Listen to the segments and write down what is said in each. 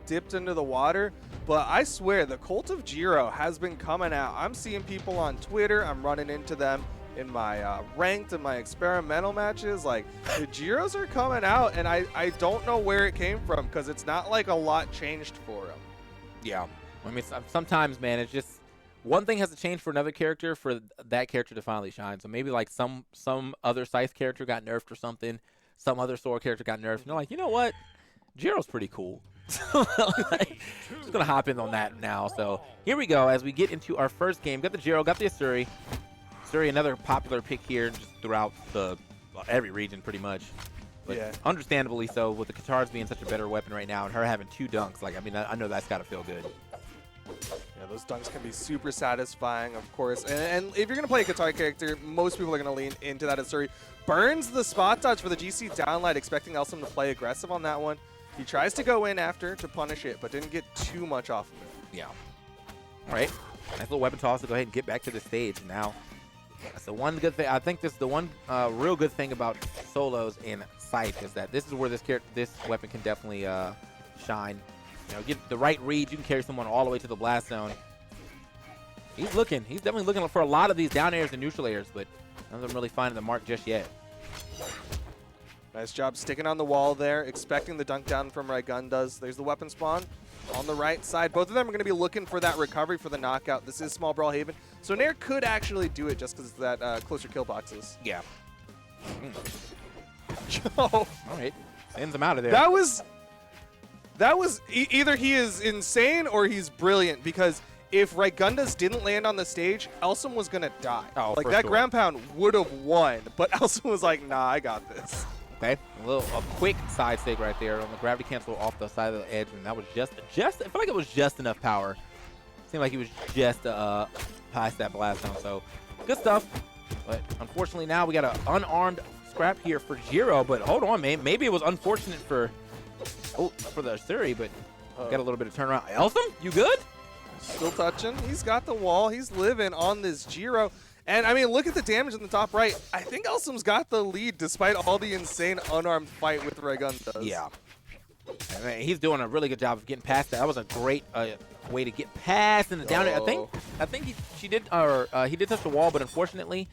dipped into the water, but I swear the Cult of Jiro has been coming out. I'm seeing people on Twitter. I'm running into them in my ranked and my experimental matches. Like, the Jiros are coming out, and I don't know where it came from because it's not like a lot changed for them. Yeah. I mean, sometimes, man, it's just one thing has to change for another character for that character to finally shine. So maybe like some other Scythe character got nerfed or something. Some other sword character got nerfed. And they're like, you know what? Jiro's pretty cool. Like, just going to hop in on that now. So here we go as we get into our first game. Got the Jiro, got the Asuri. Asuri, another popular pick here just throughout every region pretty much. But yeah. Understandably so, with the Katars being such a better weapon right now and her having 2 dunks. Like, I mean, I know that's got to feel good. Yeah, those dunks can be super satisfying, of course. And if you're going to play a Katar character, most people are going to lean into that. Asuri burns the spot dodge for the GC downlight, expecting Elsom to play aggressive on that one. He tries to go in after to punish it, but didn't get too much off of it. Yeah. All right. Nice little weapon toss to go ahead and get back to the stage now. That's the one good thing. I think this is the one real good thing about solos in Scythe is that this is where this weapon can definitely shine. You know, get the right read. You can carry someone all the way to the blast zone. He's definitely looking for a lot of these down airs and neutral airs, but none of them really finding the mark just yet. Nice job sticking on the wall there, expecting the dunk down from Rygunduz. There's the weapon spawn on the right side. Both of them are going to be looking for that recovery for the knockout. This is Small Brawl Haven, so Nair could actually do it just because of that closer kill boxes. Yeah. All right. Sends him out of there. That was either he is insane or he's brilliant, because if Rygunduz didn't land on the stage, Elsom was going to die. Oh, like, that ground pound would have won, but Elsom was like, nah, I got this. Okay, a quick side stick right there on the gravity cancel off the side of the edge, and that was just I feel like it was just enough power. Seemed like he was just past that blast zone, so good stuff. But unfortunately now we got an unarmed scrap here for Jiro, but hold on, man. Maybe it was unfortunate for the Asuri, but got a little bit of turnaround. Elsom, you good? Still touching. He's got the wall. He's living on this Jiro. And, I mean, look at the damage in the top right. I think Elsom's got the lead despite all the insane unarmed fight with Rygunduz. Yeah. I mean, he's doing a really good job of getting past that. That was a great way to get past in the down air. I think he did touch the wall, but unfortunately,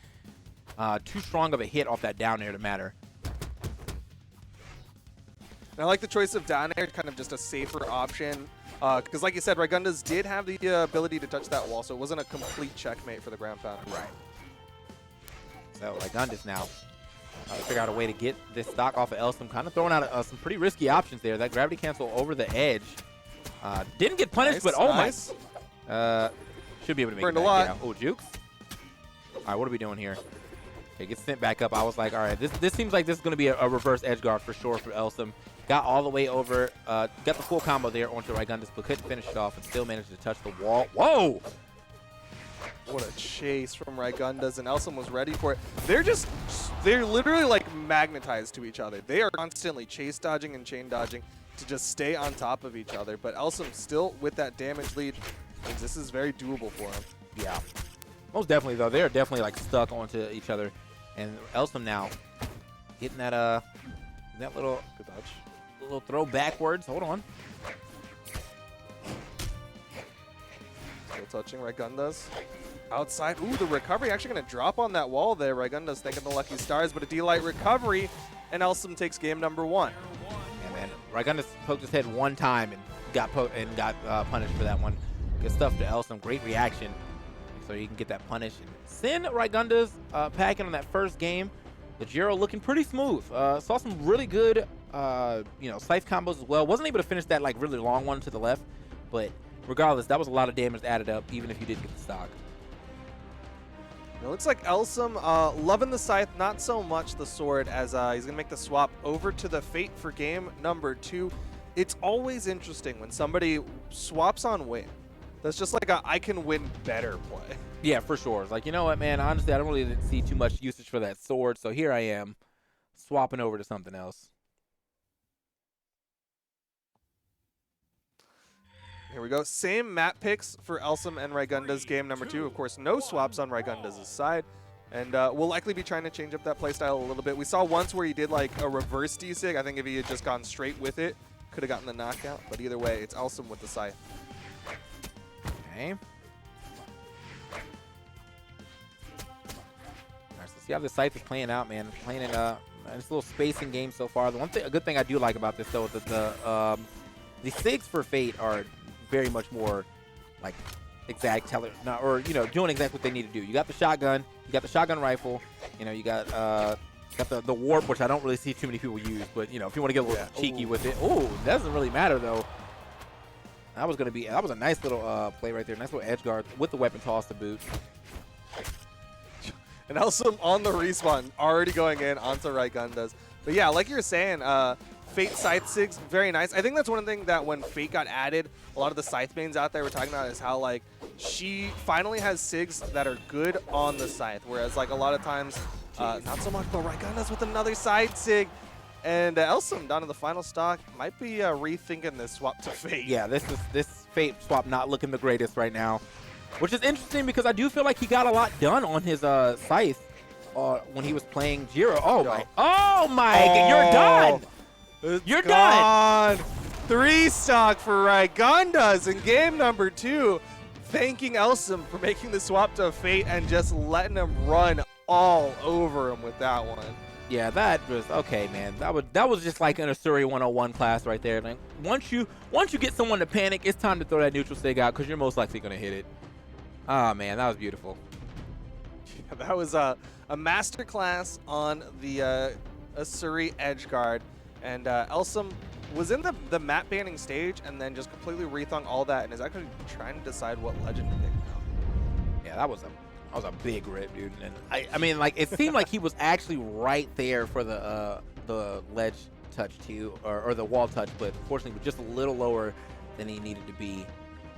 too strong of a hit off that down air to matter. And I like the choice of down air, kind of just a safer option. Because like you said, Rygunduz did have the ability to touch that wall, so it wasn't a complete checkmate for the ground pound. Right. So Rygunduz now figure out a way to get this stock off of Elsom, kind of throwing out some pretty risky options there. That gravity cancel over the edge. Didn't get punished, but nice. Should be able to make it back. Yeah. Oh, jukes. All right, what are we doing here? Okay, gets sent back up. I was like, all right, this seems like this is going to be a reverse edge guard for sure for Elsom. Got all the way over, got the full combo there onto Rygunduz, but couldn't finish it off and still managed to touch the wall. Whoa! What a chase from Rygunduz, and Elsom was ready for it. They're literally like magnetized to each other. They are constantly chase dodging and chain dodging to just stay on top of each other. But Elsom still with that damage lead, means this is very doable for him. Yeah. Most definitely, though. They're definitely like stuck onto each other. And Elsom now getting that little good dodge. Little throw backwards. Hold on. Still touching Rygunduz. Outside. Ooh, the recovery actually going to drop on that wall there. Rygunduz thinking the lucky stars, but a D-Light recovery, and Elsom takes game number 1. Yeah, man. Rygunduz poked his head one time and got punished for that one. Good stuff to Elsom. Great reaction. So you can get that punish and send Rygunduz packing on that first game. The Jiro looking pretty smooth. Saw some really good Scythe combos as well. Wasn't able to finish that like really long one to the left, but regardless, that was a lot of damage added up, even if you didn't get the stock. It looks like Elsom loving the Scythe, not so much the sword, as he's going to make the swap over to the Fate for game number 2. It's always interesting when somebody swaps on win. That's just like a I can win better play. Yeah, for sure. It's like, you know what, man, honestly, I don't really see too much usage for that sword, so here I am swapping over to something else. Here we go. Same map picks for Elsom and Rygunduz game number 2. Of course, no swaps on Rygunduz's side. And we'll likely be trying to change up that playstyle a little bit. We saw once where he did like a reverse D-Sig. I think if he had just gone straight with it, could have gotten the knockout. But either way, it's Elsom with the scythe. Okay. All right, so see how the scythe is playing out, man. Playing in a nice little spacing game so far. A good thing I do like about this though is that the SIGs for Fate are very much more like exact teller, or doing exactly what they need to do. You got the shotgun, you got the shotgun rifle, you got the warp, which I don't really see too many people use, but if you want to get a little cheeky with it. Oh, doesn't really matter though. That was a nice little play right there. Nice little edge guard with the weapon toss to boot. And Elsom on the respawn, already going in onto Rygunduz. But yeah, like you're saying, Fate Scythe Sigs, very nice. I think that's one thing that when Fate got added, a lot of the Scythe mains out there were talking about is how like she finally has Sigs that are good on the Scythe, whereas like a lot of times, not so much. But Rygunduz with another side Sig. And Elsom down to the final stock might be rethinking this swap to Fate. Yeah, this Fate swap not looking the greatest right now, which is interesting because I do feel like he got a lot done on his scythe when he was playing Jiro. Oh my! You're done. You're done. 3 stock for Rygunduz in game number 2. Thanking Elsom for making the swap to Fate and just letting him run all over him with that one. Yeah, that was okay, man. That was just like an Asuri 101 class right there. Like once you get someone to panic, it's time to throw that neutral sig out because you're most likely gonna hit it. Ah, man, that was beautiful. Yeah, that was a master class on the Asuri edgeguard, and Elsom was in the map banning stage and then just completely rethunk all that and is actually trying to decide what legend to pick now. Yeah, that was a big rip, dude. And I mean, like, it seemed like he was actually right there for the ledge touch too, or the wall touch, but fortunately was just a little lower than he needed to be.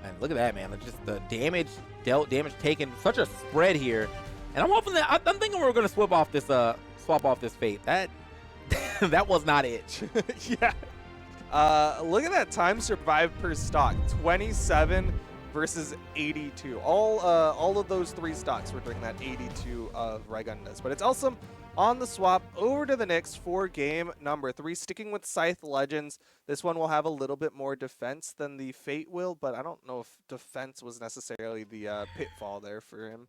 And look at that, man. Just the damage dealt, damage taken, such a spread here. And I'm hoping that I'm thinking we're gonna swap off this Fate. That that was not it. Yeah. Look at that time survived per stock, 27 versus 82. All of those 3 stocks were during that 82 of Rygunduz. But it's Elsom on the swap over to the Knicks for game number 3. Sticking with Scythe Legends, this one will have a little bit more defense than the Fate will, but I don't know if defense was necessarily the pitfall there for him.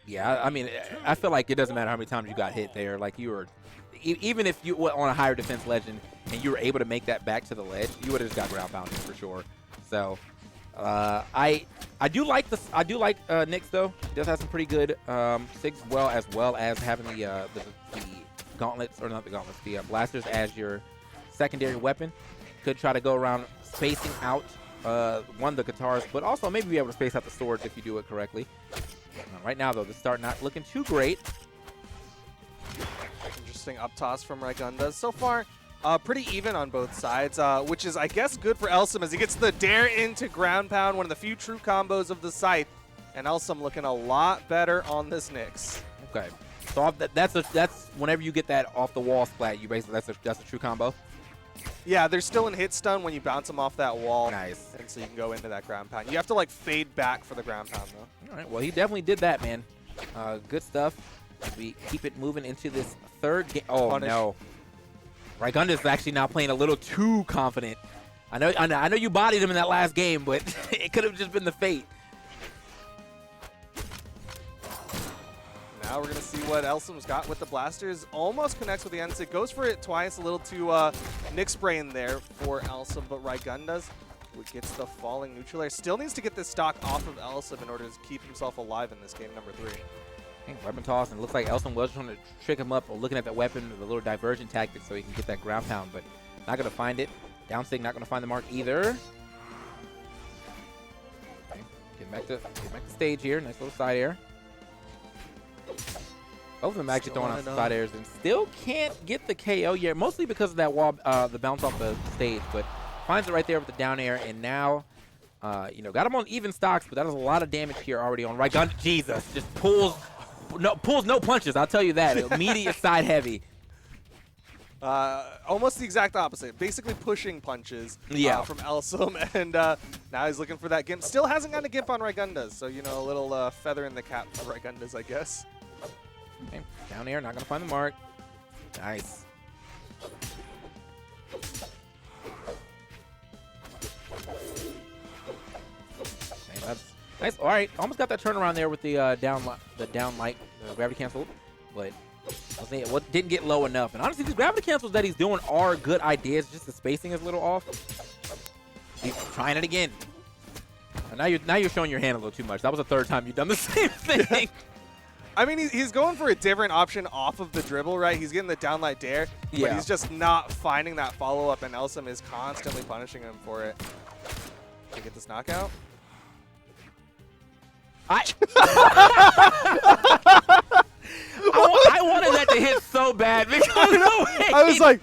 Yeah, I mean, I feel like it doesn't matter how many times you got hit there. Like you were, even if you were on a higher defense legend and you were able to make that back to the ledge, you would have just got ground pounded for sure. So. I do like Nyx though. He does have some pretty good SIGs as well as having the gauntlets, or not the gauntlets, the blasters as your secondary weapon. Could try to go around spacing out the guitars, but also maybe be able to space out the swords if you do it correctly. Right now though, the start not looking too great. Interesting up toss from Rygunduz so far. Pretty even on both sides, which is, I guess, good for Elsom as he gets the dare into ground pound, one of the few true combos of the scythe. And Elsom looking a lot better on this Nyx. Okay, so that's whenever you get that off the wall splat, you basically that's a true combo. Yeah, they're still in hit stun when you bounce them off that wall. Nice. And so you can go into that ground pound. You have to like fade back for the ground pound though. All right, well he definitely did that, man. Good stuff. We keep it moving into this third game. Oh Punish. No. Rygunduz is actually now playing a little too confident. I know you bodied him in that last game, but it could have just been the Fate. Now we're going to see what Elsom's got with the blasters. Almost connects with the N-Sig. Goes for it twice. A little too Nyx brain there for Elsom, but Rygunduz gets the falling neutral air. Still needs to get this stock off of Elsom in order to keep himself alive in this game number 3. Weapon toss, and it looks like Elsom was trying to trick him up, or looking at that weapon with a little diversion tactic so he can get that ground pound, but not going to find it. Down sig not going to find the mark either. Okay, get back to stage here. Nice little side air. Both of them actually throwing out side airs and still can't get the KO yet, mostly because of that wall, the bounce off the stage, but finds it right there with the down air, and now got him on even stocks, but that is a lot of damage here already on Rygunduz. Jesus, just pulls no punches, I'll tell you that. Immediate side heavy. Almost the exact opposite. Basically pushing punches from Elsom, and now he's looking for that Gimp. Still hasn't gotten a Gimp on Rygunduz, so, a little feather in the cap for Rygunduz, I guess. Okay, down air, not going to find the mark. Nice. That's nice. All right, almost got that turnaround there with the down light, gravity canceled, but what didn't get low enough. And honestly, these gravity cancels that he's doing are good ideas. Just the spacing is a little off. He's trying it again. And now you're showing your hand a little too much. That was the third time you've done the same thing. I mean, he's going for a different option off of the dribble, right? He's getting the downlight dare, but he's just not finding that follow-up, and Elsom is constantly punishing him for it. Can he get this knockout? I wanted that to hit so bad because I was like,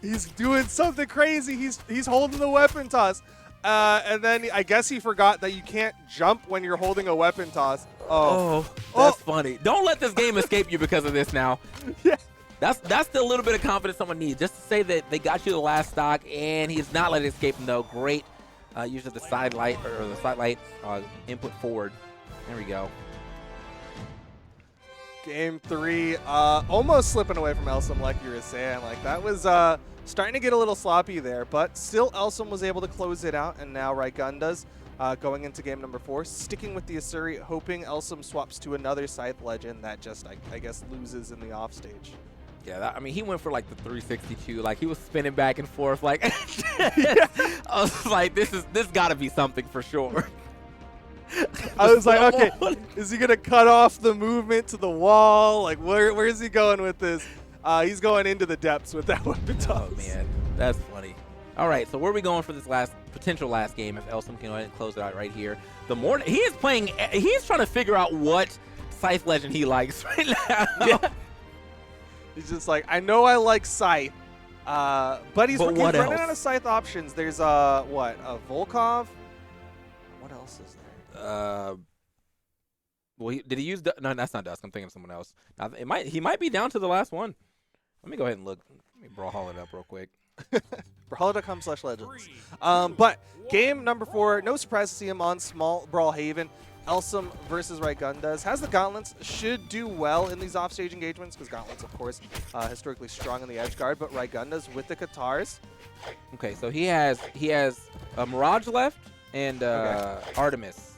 he's doing something crazy. He's holding the weapon toss. And then I guess he forgot that you can't jump when you're holding a weapon toss. That's funny. Don't let this game escape you because of this now. Yeah. That's the little bit of confidence someone needs. Just to say that they got you the last stock, and he's not letting it escape him, though. Great use of the side light, or the side light input forward. There we go. Game 3, almost slipping away from Elsom, like you were saying. Like, that was starting to get a little sloppy there, but still Elsom was able to close it out, and now Rygunduz going into game number 4, sticking with the Asuri, hoping Elsom swaps to another Scythe Legend that just, I guess, loses in the offstage. Yeah, I mean, he went for like the 362. Like, he was spinning back and forth. Like, I was like, this got to be something for sure. I was like, okay, is he going to cut off the movement to the wall? Like, where is he going with this? He's going into the depths with that weapon toss. Oh, man. That's funny. All right, so where are we going for this potential last game if Elsom can go ahead and close it out right here? He is trying to figure out what Scythe Legend he likes right now. Yeah. He's just like, I know I like Scythe, but he's running out of Scythe options. There's, a Volkov? What else is there? Well, did he use? No, that's not Dusk. I'm thinking of someone else. Now, he might be down to the last one. Let me go ahead and look. Let me brawl it up real quick. Brawlhalla.com/legends. But game number 4, no surprise to see him on small Brawlhaven. Elsom versus Rygunduz. Has the Gauntlets, should do well in these offstage engagements because Gauntlets, of course, historically strong in the edge guard. But Rygunduz with the Katars. Okay, so he has a Mirage left and Artemis.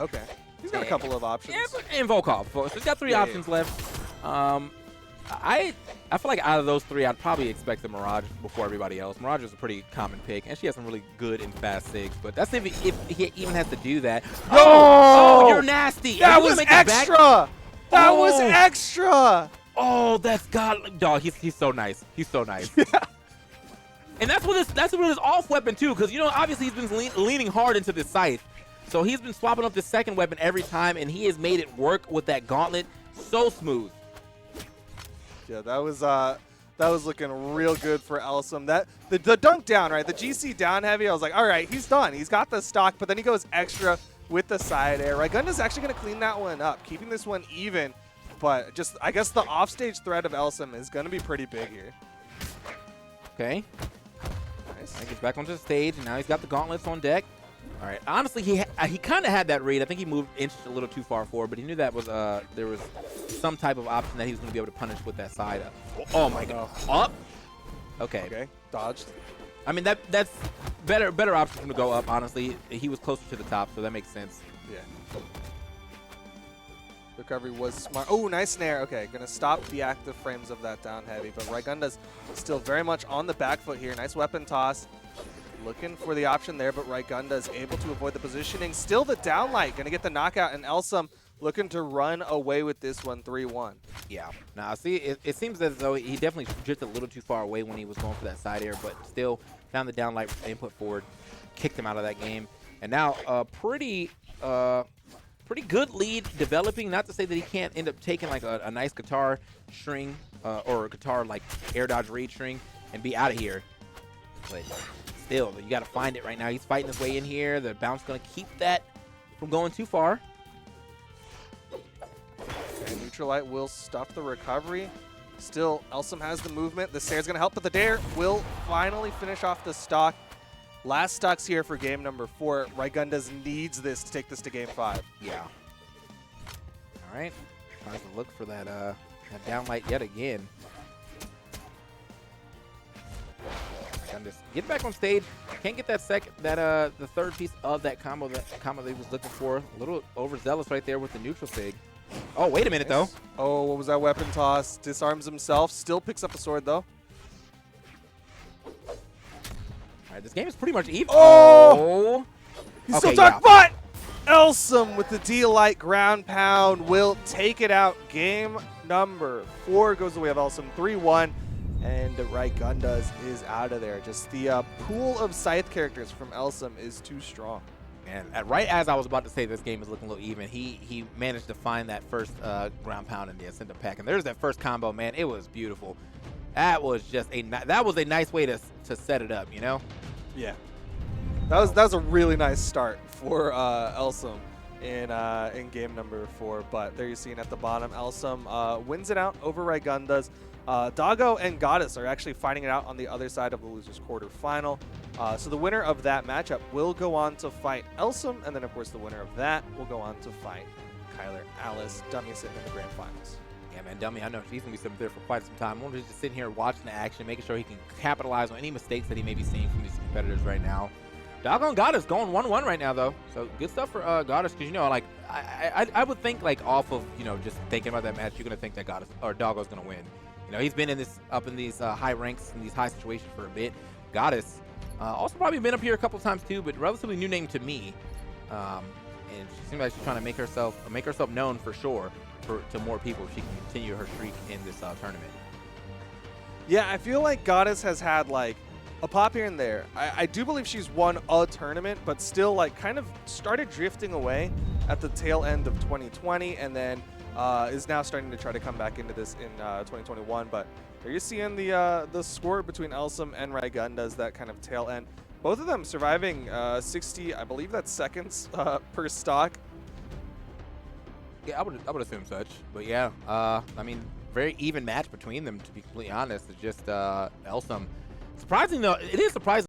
Okay. He's got a couple of options. Yeah, and Volkov. So he's got 3 options left. I feel like out of those 3, I'd probably expect the Mirage before everybody else. Mirage is a pretty common pick, and she has some really good and fast SIGs, but that's if he even has to do that. Oh, you're nasty. That was extra. That was extra. Oh, that's God. Dog, he's so nice. He's so nice. Yeah. And that's with his off weapon, too, because, you know, obviously he's been leaning hard into this Scythe. So he's been swapping up the second weapon every time, and he has made it work with that Gauntlet so smooth. Yeah, that was looking real good for Elsom. The dunk down, right? The GC down heavy, I was like, all right, he's done. He's got the stock, but then he goes extra with the side air. Rygunduz is actually going to clean that one up, keeping this one even. But just, I guess the offstage threat of Elsom is going to be pretty big here. Okay. Nice. He gets back onto the stage, and now he's got the gauntlets on deck. All right. Honestly, he kind of had that read. I think he inched a little too far forward, but he knew that was there was some type of option that he was going to be able to punish with that side. Oh my God! Up. Okay. Okay. Dodged. I mean that's better option for him to go up. Honestly, he was closer to the top, so that makes sense. Yeah. Recovery was smart. Oh, nice snare. Okay, gonna stop the active frames of that down heavy, but Rygunduz still very much on the back foot here. Nice weapon toss. Looking for the option there, but Rygunduz able to avoid the positioning. Still the downlight, gonna get the knockout, and Elsom looking to run away with this one 3-1. Yeah. Now, see, it seems as though he definitely drifted a little too far away when he was going for that side air, but still found the downlight input forward, kicked him out of that game. And now pretty good lead developing. Not to say that he can't end up taking like a nice guitar string or a guitar like air dodge read string and be out of here. But still, you got to find it right now. He's fighting his way in here. The bounce going to keep that from going too far. Okay, neutral light will stuff the recovery. Still, Elsom has the movement. The Sair's going to help, but the dare will finally finish off the stock. Last stocks here for game number 4. Rygunduz needs this to take this to game 5. Yeah. All right. Tries to look for that downlight yet again. Rygunduz. Get back on stage. Can't get that the third piece of that combo that he was looking for. A little overzealous right there with the neutral sig. Oh, wait a minute, though. Oh, what was that weapon toss? Disarms himself. Still picks up a sword, though. All right, this game is pretty much even. Oh! He's Okay, still stuck, but Elsom with the D-Light ground pound will take it out. Game number 4 goes the way of Elsom, 3-1, and Rygunduz is out of there. Just the pool of Scythe characters from Elsom is too strong. And right as I was about to say this game is looking a little even, he managed to find that first ground pound in the Ascendant pack. And there's that first combo, man. It was beautiful. That was just a nice way to set it up, you know? Yeah. That was a really nice start for Elsom in game number 4. But there you're seeing at the bottom, Elsom wins it out over Rygunduz. Doggo and Goddess are actually fighting it out on the other side of the losers quarterfinal. So the winner of that matchup will go on to fight Elsom, and then of course the winner of that will go on to fight Kyler Alice. Dummy sitting in the grand finals. Yeah, man, Dummy, I know he's going to be sitting there for quite some time. We're just sitting here watching the action, making sure he can capitalize on any mistakes that he may be seeing from these competitors right now. Doggo and Goddess going 1-1 right now, though. So good stuff for Goddess, because, you know, like, I would think, like, off of, you know, just thinking about that match, you're going to think that Goddess or Doggo's going to win. You know, he's been up in these high ranks, in these high situations for a bit. Goddess, also probably been up here a couple times too, but relatively new name to me. And she seems like she's trying to make herself known for sure to more people if she can continue her streak in this tournament. Yeah, I feel like Goddess has had like a pop here and there. I do believe she's won a tournament, but still like kind of started drifting away at the tail end of 2020, and then is now starting to try to come back into this in 2021. But there you're seeing the score between Elsom and Rygunduz, that kind of tail end. Both of them surviving 60, I believe that's seconds per stock. Yeah, I would assume such. But yeah, I mean, very even match between them, to be completely honest. It's just Elsom. Surprising though, it is surprising.